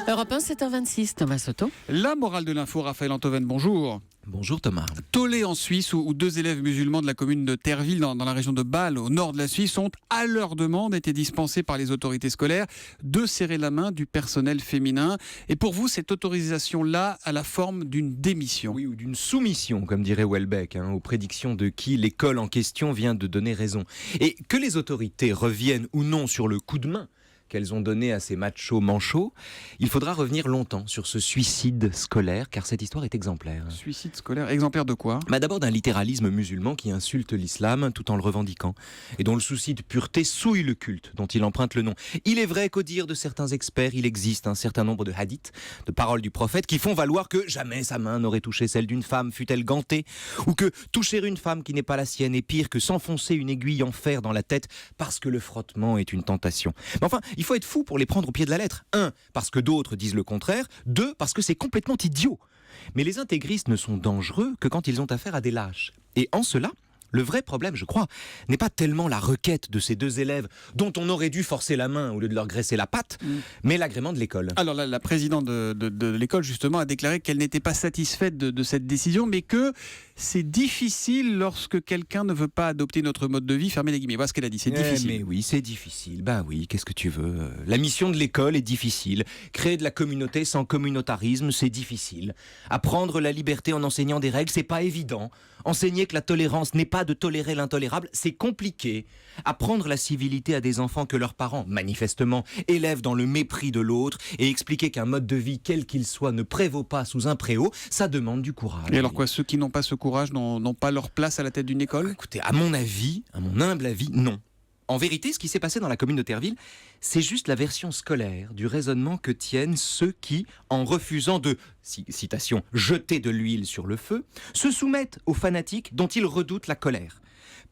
Europe 1, 7h26, Thomas Soto. La morale de l'info, Raphaël Antoven, bonjour. Bonjour Thomas. Tollé en Suisse, où deux élèves musulmans de la commune de Terville, dans la région de Bâle, au nord de la Suisse, ont, à leur demande, été dispensés par les autorités scolaires de serrer la main du personnel féminin. Et pour vous, cette autorisation-là a la forme d'une démission. Oui, ou d'une soumission, comme dirait Houellebecq, aux prédictions de qui l'école en question vient de donner raison. Et que les autorités reviennent ou non sur le coup de main qu'elles ont donné à ces machos manchots, il faudra revenir longtemps sur ce suicide scolaire, car cette histoire est exemplaire. Suicide scolaire, exemplaire de quoi ? D'abord d'un littéralisme musulman qui insulte l'islam tout en le revendiquant, et dont le souci de pureté souille le culte dont il emprunte le nom. Il est vrai qu'au dire de certains experts, il existe un certain nombre de hadiths, de paroles du prophète, qui font valoir que jamais sa main n'aurait touché celle d'une femme, fût-elle gantée, ou que toucher une femme qui n'est pas la sienne est pire que s'enfoncer une aiguille en fer dans la tête, parce que le frottement est une tentation. Mais enfin, il faut être fou pour les prendre au pied de la lettre. 1, parce que d'autres disent le contraire. 2, parce que c'est complètement idiot. Mais les intégristes ne sont dangereux que quand ils ont affaire à des lâches. Et en cela, le vrai problème, je crois, n'est pas tellement la requête de ces deux élèves dont on aurait dû forcer la main au lieu de leur graisser la patte, mais l'agrément de l'école. Alors la présidente de l'école, justement, a déclaré qu'elle n'était pas satisfaite de cette décision, mais que c'est difficile lorsque quelqu'un ne veut pas adopter notre mode de vie. Fermez les guillemets. Voilà ce qu'elle a dit, c'est difficile. Mais oui, c'est difficile. Oui, qu'est-ce que tu veux ? La mission de l'école est difficile. Créer de la communauté sans communautarisme, c'est difficile. Apprendre la liberté en enseignant des règles, c'est pas évident. Enseigner que la tolérance n'est pas de tolérer l'intolérable, c'est compliqué. Apprendre la civilité à des enfants que leurs parents, manifestement, élèvent dans le mépris de l'autre et expliquer qu'un mode de vie, quel qu'il soit, ne prévaut pas sous un préau, ça demande du courage. Et alors quoi, ceux qui n'ont pas ce courage n'ont pas leur place à la tête d'une école ? Écoutez, à mon humble avis, non. En vérité, ce qui s'est passé dans la commune de Terville, c'est juste la version scolaire du raisonnement que tiennent ceux qui, en refusant de, citation, jeter de l'huile sur le feu, se soumettent aux fanatiques dont ils redoutent la colère.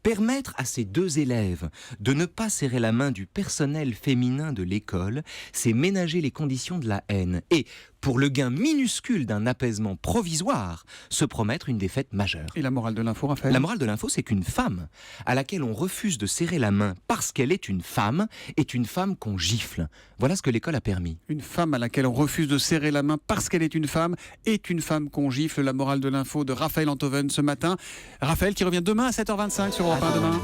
Permettre à ces deux élèves de ne pas serrer la main du personnel féminin de l'école, c'est ménager les conditions de la haine. Et, pour le gain minuscule d'un apaisement provisoire, se promettre une défaite majeure. Et la morale de l'info, Raphaël ? La morale de l'info, c'est qu'une femme à laquelle on refuse de serrer la main parce qu'elle est une femme qu'on gifle. Voilà ce que l'école a permis. Une femme à laquelle on refuse de serrer la main parce qu'elle est une femme qu'on gifle. La morale de l'info de Raphaël Antoven ce matin. Raphaël qui revient demain à 7h25 sur Europe 1 demain.